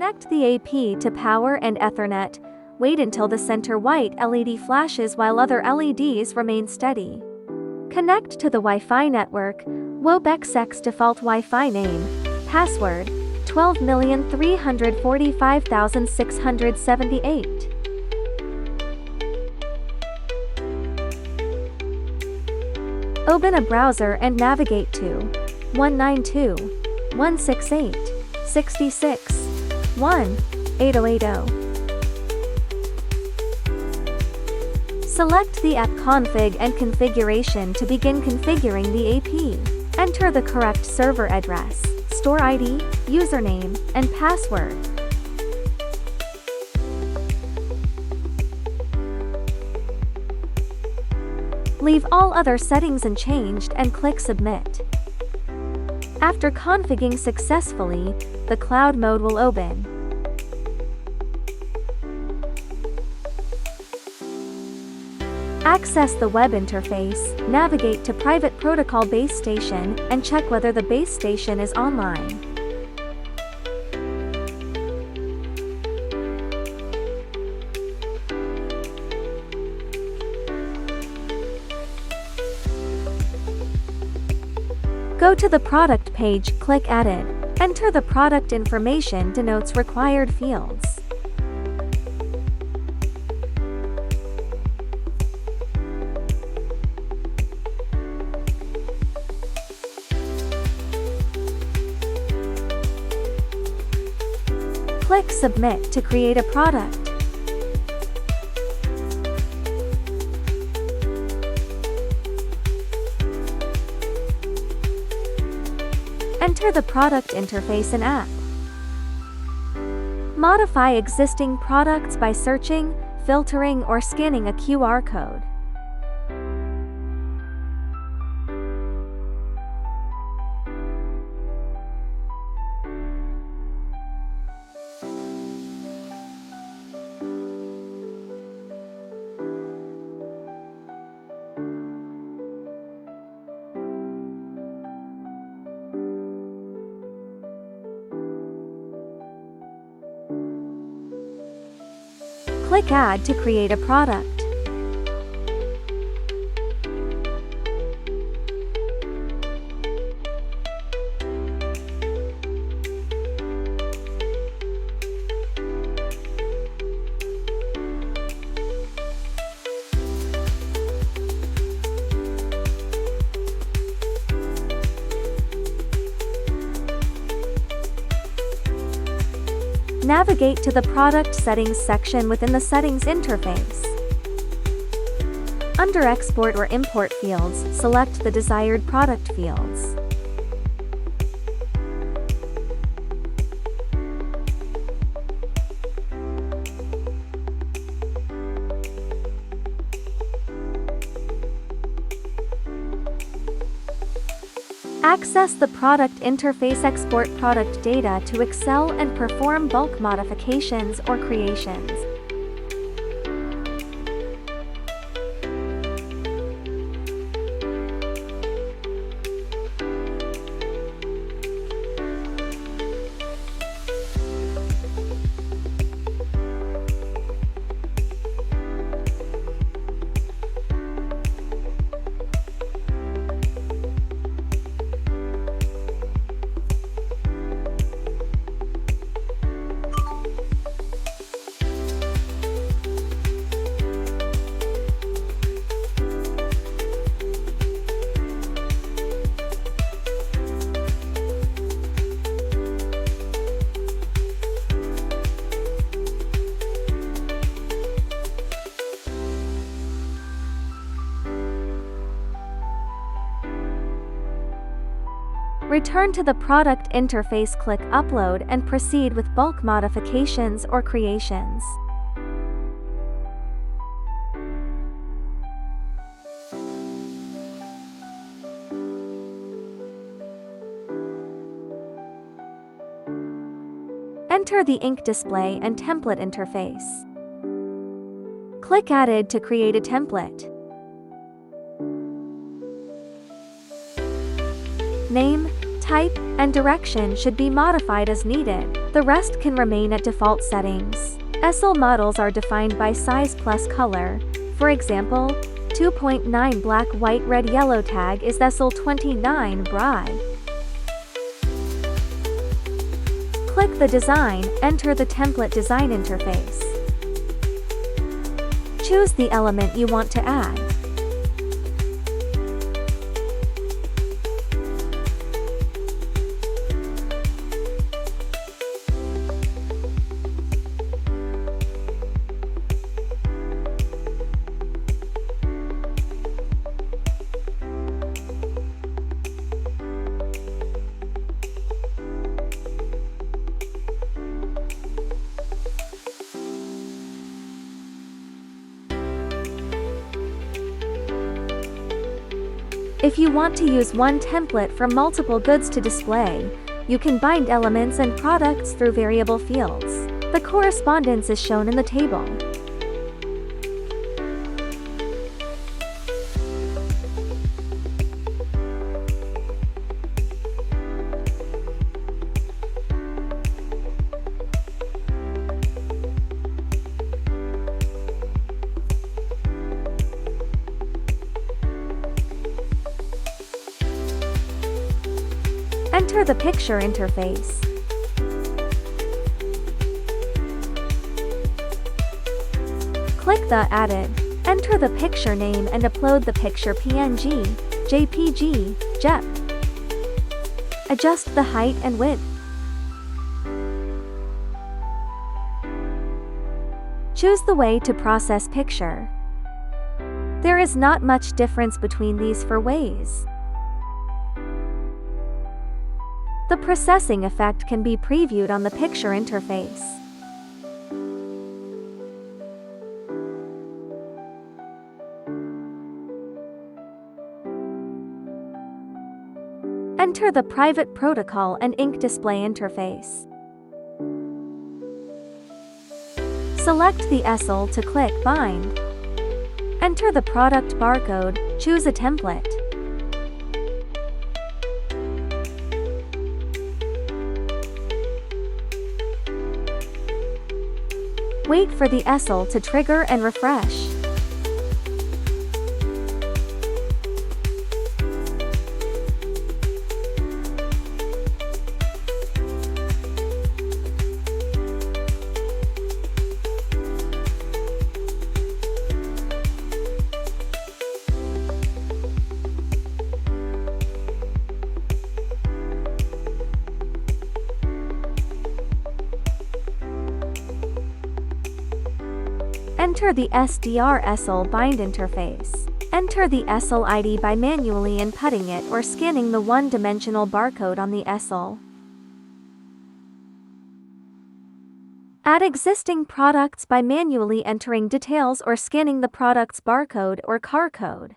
Connect the AP to power and Ethernet. Wait until the center white LED flashes while other LEDs remain steady. Connect to the Wi-Fi network. WOBXX default Wi-Fi name. Password 12,345,678. Open a browser and navigate to 192.168.66.1.8080. Select the app config and configuration to begin configuring the AP. Enter the correct server address, store ID, username, and password. Leave all other settings unchanged and click Submit. After configuring successfully, the cloud mode will open. Access the web interface, navigate to Private Protocol Base Station, and check whether the base station is online. Go to the product page, click Added. Enter the product information denotes required fields. Click Submit to create a product. Enter the product interface and app. Modify existing products by searching, filtering, or scanning a QR code. Click Add to create a product. Navigate to the Product Settings section within the Settings interface. Under Export or Import fields, select the desired product fields. Access the product interface, export product data to Excel, and perform bulk modifications or creations. Return to the product interface, click Upload, and proceed with bulk modifications or creations. Enter the ink display and template interface. Click Added to create a template. Name, type and direction should be modified as needed. The rest can remain at default settings. ESL models are defined by size plus color. For example, 2.9 black white red yellow tag is ESL 29 Bride. Click the design, enter the template design interface. Choose the element you want to add. If you want to use one template from multiple goods to display, you can bind elements and products through variable fields. The correspondence is shown in the table. Enter the picture interface. Click the Added. Enter the picture name and upload the picture PNG, JPG, JPEG. Adjust the height and width. Choose the way to process picture. There is not much difference between these four ways. The processing effect can be previewed on the picture interface. Enter the private protocol and ink display interface. Select the ESL to click Bind. Enter the product barcode, choose a template. Wait for the ESL to trigger and refresh. Enter the SDR ESL bind interface. Enter the ESL ID by manually inputting it or scanning the one-dimensional barcode on the ESL. Add existing products by manually entering details or scanning the product's barcode or car code.